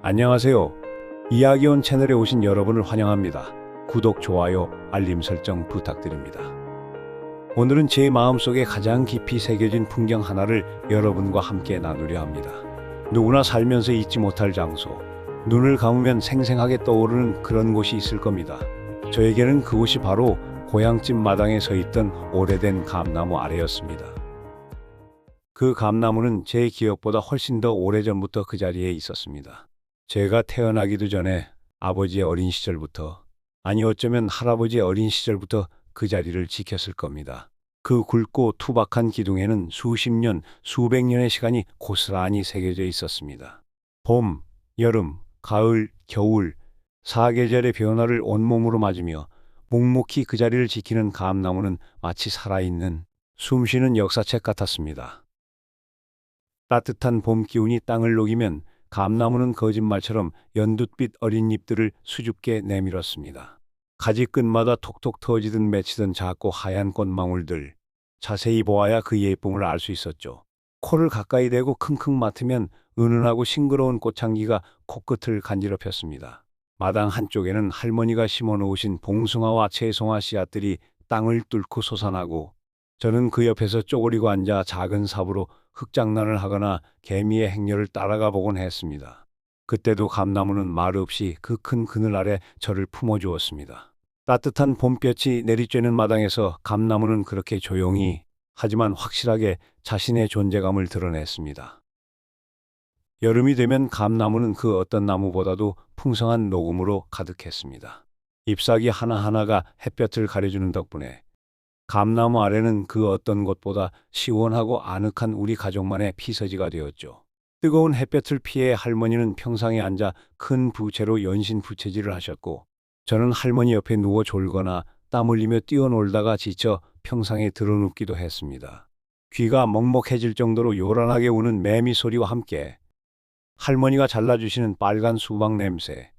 안녕하세요. 이야기온 채널에 오신 여러분을 환영합니다. 구독, 좋아요, 알림 설정 부탁드립니다. 오늘은 제 마음속에 가장 깊이 새겨진 풍경 하나를 여러분과 함께 나누려 합니다. 누구나 살면서 잊지 못할 장소, 눈을 감으면 생생하게 떠오르는 그런 곳이 있을 겁니다. 저에게는 그곳이 바로 고향집 마당에 서 있던 오래된 감나무 아래였습니다. 그 감나무는 제 기억보다 훨씬 더 오래전부터 그 자리에 있었습니다. 제가 태어나기도 전에 아버지의 어린 시절부터, 아니 어쩌면 할아버지의 어린 시절부터 그 자리를 지켰을 겁니다. 그 굵고 투박한 기둥에는 수십 년, 수백 년의 시간이 고스란히 새겨져 있었습니다. 봄, 여름, 가을, 겨울, 사계절의 변화를 온몸으로 맞으며 묵묵히 그 자리를 지키는 감나무는 마치 살아있는, 숨쉬는 역사책 같았습니다. 따뜻한 봄 기운이 땅을 녹이면 감나무는 거짓말처럼 연두빛 어린 잎들을 수줍게 내밀었습니다. 가지 끝마다 톡톡 터지듯 맺히던 작고 하얀 꽃망울들, 자세히 보아야 그 예쁨을 알 수 있었죠. 코를 가까이 대고 킁킁 맡으면 은은하고 싱그러운 꽃향기가 코끝을 간지럽혔습니다. 마당 한쪽에는 할머니가 심어놓으신 봉숭아와 채송화 씨앗들이 땅을 뚫고 솟아나고, 저는 그 옆에서 쪼그리고 앉아 작은 삽으로 흙장난을 하거나 개미의 행렬을 따라가 보곤 했습니다. 그때도 감나무는 말없이 그 큰 그늘 아래 저를 품어주었습니다. 따뜻한 봄볕이 내리쬐는 마당에서 감나무는 그렇게 조용히, 하지만 확실하게 자신의 존재감을 드러냈습니다. 여름이 되면 감나무는 그 어떤 나무보다도 풍성한 녹음으로 가득했습니다. 잎사귀 하나하나가 햇볕을 가려주는 덕분에 감나무 아래는 그 어떤 곳보다 시원하고 아늑한 우리 가족만의 피서지가 되었죠. 뜨거운 햇볕을 피해 할머니는 평상에 앉아 큰 부채로 연신 부채질을 하셨고, 저는 할머니 옆에 누워 졸거나 땀 흘리며 뛰어놀다가 지쳐 평상에 드러눕기도 했습니다. 귀가 먹먹해질 정도로 요란하게 우는 매미 소리와 함께 할머니가 잘라주시는 빨간 수박 냄새,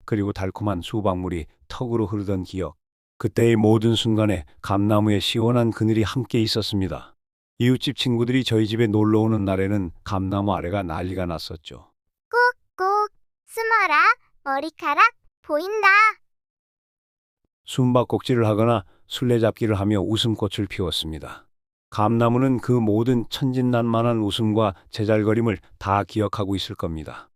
그리고 달콤한 수박물이 턱으로 흐르던 기억, 그때의 모든 순간에 감나무의 시원한 그늘이 함께 있었습니다. 이웃집 친구들이 저희 집에 놀러 오는 날에는 감나무 아래가 난리가 났었죠. 꼭 숨어라. 머리카락 보인다. 숨바꼭질을 하거나 술래잡기를 하며 웃음꽃을 피웠습니다. 감나무는 그 모든 천진난만한 웃음과 제잘거림을 다 기억하고 있을 겁니다.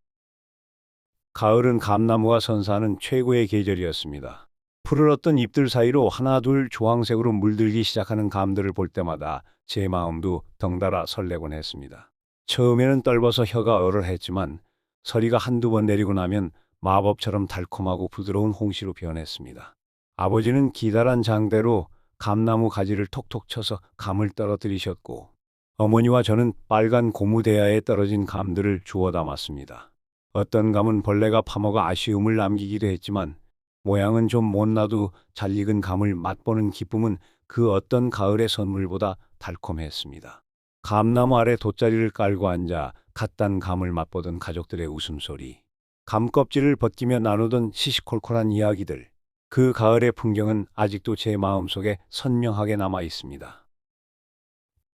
가을은 감나무가 선사하는 최고의 계절이었습니다. 푸르렀던 잎들 사이로 하나 둘 주황색으로 물들기 시작하는 감들을 볼 때마다 제 마음도 덩달아 설레곤 했습니다. 처음에는 떨어서 혀가 얼얼했지만 서리가 한두 번 내리고 나면 마법처럼 달콤하고 부드러운 홍시로 변했습니다. 아버지는 기다란 장대로 감나무 가지를 톡톡 쳐서 감을 떨어뜨리셨고, 어머니와 저는 빨간 고무대야에 떨어진 감들을 주워 담았습니다. 어떤 감은 벌레가 파먹어 아쉬움을 남기기도 했지만, 모양은 좀 못나도 잘 익은 감을 맛보는 기쁨은 그 어떤 가을의 선물보다 달콤했습니다. 감나무 아래 돗자리를 깔고 앉아 갓 단 감을 맛보던 가족들의 웃음소리, 감 껍질을 벗기며 나누던 시시콜콜한 이야기들, 그 가을의 풍경은 아직도 제 마음속에 선명하게 남아 있습니다.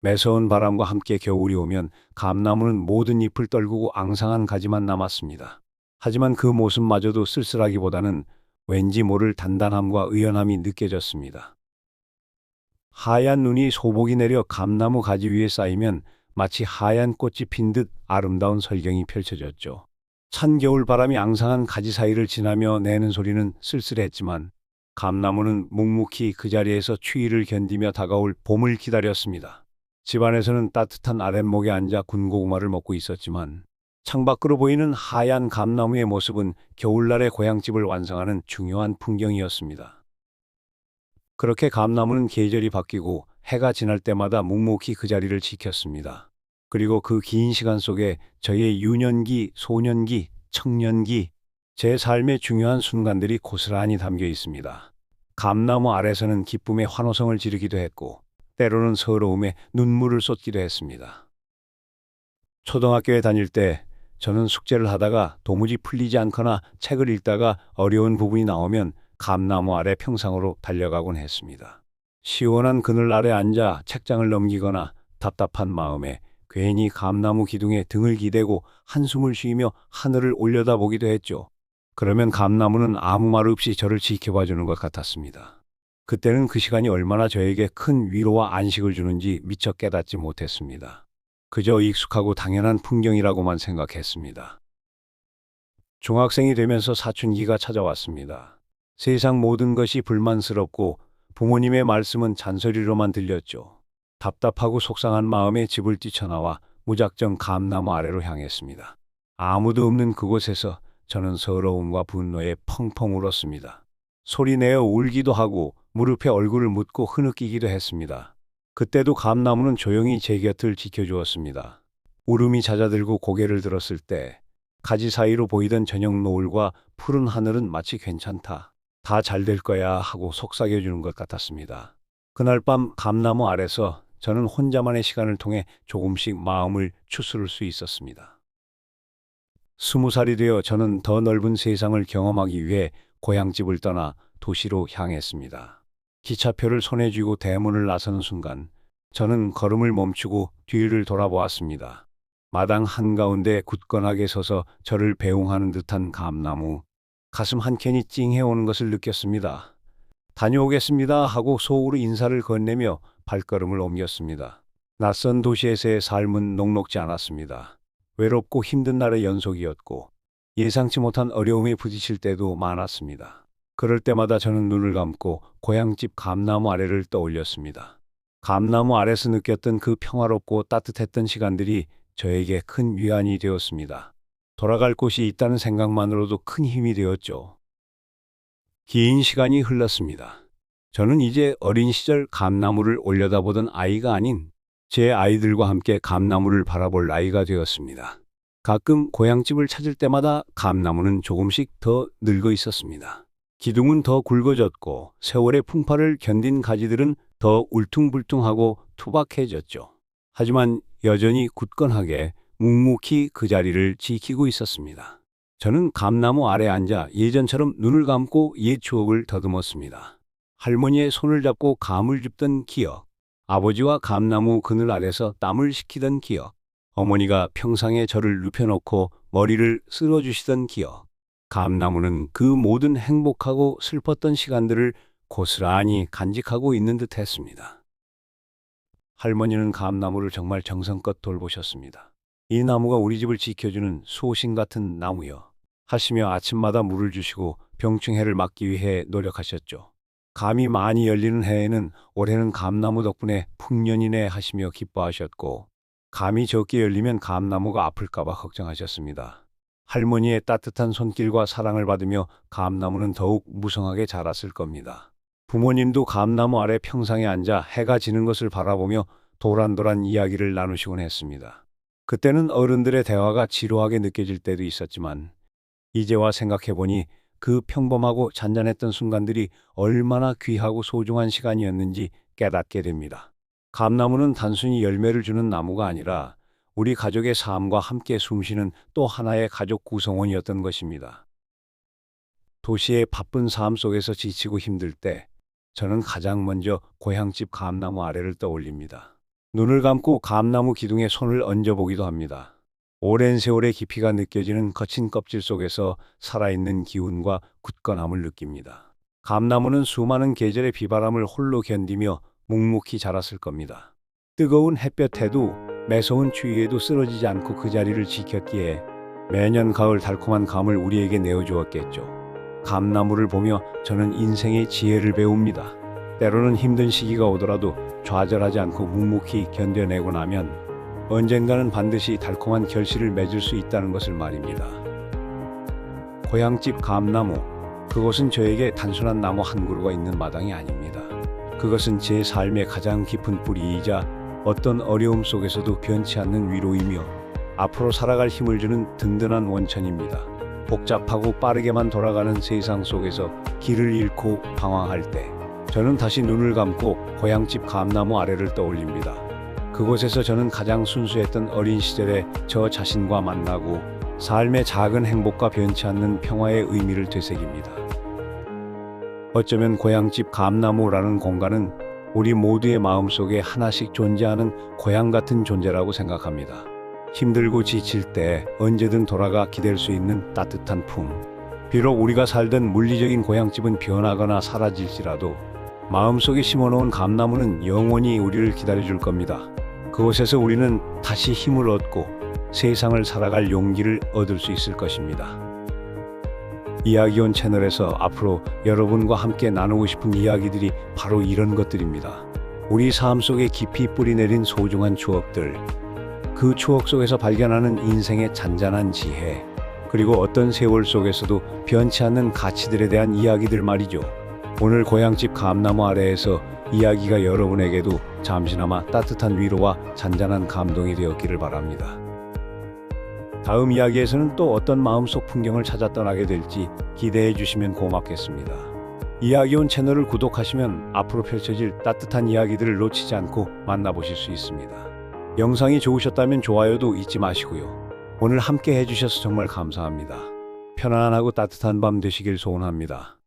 매서운 바람과 함께 겨울이 오면 감나무는 모든 잎을 떨구고 앙상한 가지만 남았습니다. 하지만 그 모습마저도 쓸쓸하기보다는 왠지 모를 단단함과 의연함이 느껴졌습니다. 하얀 눈이 소복이 내려 감나무 가지 위에 쌓이면 마치 하얀 꽃이 핀 듯 아름다운 설경이 펼쳐졌죠. 찬 겨울 바람이 앙상한 가지 사이를 지나며 내는 소리는 쓸쓸했지만, 감나무는 묵묵히 그 자리에서 추위를 견디며 다가올 봄을 기다렸습니다. 집안에서는 따뜻한 아랫목에 앉아 군고구마를 먹고 있었지만, 창밖으로 보이는 하얀 감나무의 모습은 겨울날의 고향집을 완성하는 중요한 풍경이었습니다. 그렇게 감나무는 계절이 바뀌고 해가 지날 때마다 묵묵히 그 자리를 지켰습니다. 그리고 그 긴 시간 속에 저의 유년기, 소년기, 청년기, 제 삶의 중요한 순간들이 고스란히 담겨 있습니다. 감나무 아래서는 기쁨의 환호성을 지르기도 했고, 때로는 서러움에 눈물을 쏟기도 했습니다. 초등학교에 다닐 때 저는 숙제를 하다가 도무지 풀리지 않거나 책을 읽다가 어려운 부분이 나오면 감나무 아래 평상으로 달려가곤 했습니다. 시원한 그늘 아래 앉아 책장을 넘기거나 답답한 마음에 괜히 감나무 기둥에 등을 기대고 한숨을 쉬며 하늘을 올려다보기도 했죠. 그러면 감나무는 아무 말 없이 저를 지켜봐 주는 것 같았습니다. 그때는 그 시간이 얼마나 저에게 큰 위로와 안식을 주는지 미처 깨닫지 못했습니다. 그저 익숙하고 당연한 풍경이라고만 생각했습니다. 중학생이 되면서 사춘기가 찾아왔습니다. 세상 모든 것이 불만스럽고 부모님의 말씀은 잔소리로만 들렸죠. 답답하고 속상한 마음에 집을 뛰쳐나와 무작정 감나무 아래로 향했습니다. 아무도 없는 그곳에서 저는 서러움과 분노에 펑펑 울었습니다. 소리내어 울기도 하고 무릎에 얼굴을 묻고 흐느끼기도 했습니다. 그때도 감나무는 조용히 제 곁을 지켜주었습니다. 울음이 잦아들고 고개를 들었을 때 가지 사이로 보이던 저녁 노을과 푸른 하늘은 마치 괜찮다, 다 잘 될 거야 하고 속삭여주는 것 같았습니다. 그날 밤 감나무 아래서 저는 혼자만의 시간을 통해 조금씩 마음을 추스를 수 있었습니다. 20살이 되어 저는 더 넓은 세상을 경험하기 위해 고향집을 떠나 도시로 향했습니다. 기차표를 손에 쥐고 대문을 나서는 순간 저는 걸음을 멈추고 뒤를 돌아보았습니다. 마당 한가운데 굳건하게 서서 저를 배웅하는 듯한 감나무. 가슴 한켠이 찡해오는 것을 느꼈습니다. 다녀오겠습니다 하고 속으로 인사를 건네며 발걸음을 옮겼습니다. 낯선 도시에서의 삶은 녹록지 않았습니다. 외롭고 힘든 날의 연속이었고 예상치 못한 어려움에 부딪힐 때도 많았습니다. 그럴 때마다 저는 눈을 감고 고향집 감나무 아래를 떠올렸습니다. 감나무 아래서 느꼈던 그 평화롭고 따뜻했던 시간들이 저에게 큰 위안이 되었습니다. 돌아갈 곳이 있다는 생각만으로도 큰 힘이 되었죠. 긴 시간이 흘렀습니다. 저는 이제 어린 시절 감나무를 올려다보던 아이가 아닌 제 아이들과 함께 감나무를 바라볼 나이가 되었습니다. 가끔 고향집을 찾을 때마다 감나무는 조금씩 더 늙어 있었습니다. 기둥은 더 굵어졌고 세월의 풍파를 견딘 가지들은 더 울퉁불퉁하고 투박해졌죠. 하지만 여전히 굳건하게 묵묵히 그 자리를 지키고 있었습니다. 저는 감나무 아래 앉아 예전처럼 눈을 감고 옛 추억을 더듬었습니다. 할머니의 손을 잡고 감을 줍던 기억, 아버지와 감나무 그늘 아래서 땀을 식히던 기억, 어머니가 평상에 저를 눕혀놓고 머리를 쓸어주시던 기억. 감나무는 그 모든 행복하고 슬펐던 시간들을 고스란히 간직하고 있는 듯 했습니다. 할머니는 감나무를 정말 정성껏 돌보셨습니다. 이 나무가 우리 집을 지켜주는 수호신 같은 나무여 하시며 아침마다 물을 주시고 병충해를 막기 위해 노력하셨죠. 감이 많이 열리는 해에는 올해는 감나무 덕분에 풍년이네 하시며 기뻐하셨고, 감이 적게 열리면 감나무가 아플까봐 걱정하셨습니다. 할머니의 따뜻한 손길과 사랑을 받으며 감나무는 더욱 무성하게 자랐을 겁니다. 부모님도 감나무 아래 평상에 앉아 해가 지는 것을 바라보며 도란도란 이야기를 나누시곤 했습니다. 그때는 어른들의 대화가 지루하게 느껴질 때도 있었지만 이제와 생각해보니 그 평범하고 잔잔했던 순간들이 얼마나 귀하고 소중한 시간이었는지 깨닫게 됩니다. 감나무는 단순히 열매를 주는 나무가 아니라 우리 가족의 삶과 함께 숨쉬는 또 하나의 가족 구성원이었던 것입니다. 도시의 바쁜 삶 속에서 지치고 힘들 때 저는 가장 먼저 고향집 감나무 아래를 떠올립니다. 눈을 감고 감나무 기둥에 손을 얹어보기도 합니다. 오랜 세월의 깊이가 느껴지는 거친 껍질 속에서 살아있는 기운과 굳건함을 느낍니다. 감나무는 수많은 계절의 비바람을 홀로 견디며 묵묵히 자랐을 겁니다. 뜨거운 햇볕에도 매서운 추위에도 쓰러지지 않고 그 자리를 지켰기에 매년 가을 달콤한 감을 우리에게 내어주었겠죠. 감나무를 보며 저는 인생의 지혜를 배웁니다. 때로는 힘든 시기가 오더라도 좌절하지 않고 묵묵히 견뎌내고 나면 언젠가는 반드시 달콤한 결실을 맺을 수 있다는 것을 말입니다. 고향집 감나무, 그곳은 저에게 단순한 나무 한 그루가 있는 마당이 아닙니다. 그것은 제 삶의 가장 깊은 뿌리이자 어떤 어려움 속에서도 변치 않는 위로이며 앞으로 살아갈 힘을 주는 든든한 원천입니다. 복잡하고 빠르게만 돌아가는 세상 속에서 길을 잃고 방황할 때 저는 다시 눈을 감고 고향집 감나무 아래를 떠올립니다. 그곳에서 저는 가장 순수했던 어린 시절의 저 자신과 만나고 삶의 작은 행복과 변치 않는 평화의 의미를 되새깁니다. 어쩌면 고향집 감나무라는 공간은 우리 모두의 마음속에 하나씩 존재하는 고향 같은 존재라고 생각합니다. 힘들고 지칠 때 언제든 돌아가 기댈 수 있는 따뜻한 품. 비록 우리가 살던 물리적인 고향집은 변하거나 사라질지라도 마음속에 심어놓은 감나무는 영원히 우리를 기다려줄 겁니다. 그곳에서 우리는 다시 힘을 얻고 세상을 살아갈 용기를 얻을 수 있을 것입니다. 이야기온 채널에서 앞으로 여러분과 함께 나누고 싶은 이야기들이 바로 이런 것들입니다. 우리 삶 속에 깊이 뿌리내린 소중한 추억들, 그 추억 속에서 발견하는 인생의 잔잔한 지혜, 그리고 어떤 세월 속에서도 변치 않는 가치들에 대한 이야기들 말이죠. 오늘 고향집 감나무 아래에서 이야기가 여러분에게도 잠시나마 따뜻한 위로와 잔잔한 감동이 되었기를 바랍니다. 다음 이야기에서는 또 어떤 마음속 풍경을 찾아 떠나게 될지 기대해 주시면 고맙겠습니다. 이야기온 채널을 구독하시면 앞으로 펼쳐질 따뜻한 이야기들을 놓치지 않고 만나보실 수 있습니다. 영상이 좋으셨다면 좋아요도 잊지 마시고요. 오늘 함께 해주셔서 정말 감사합니다. 편안하고 따뜻한 밤 되시길 소원합니다.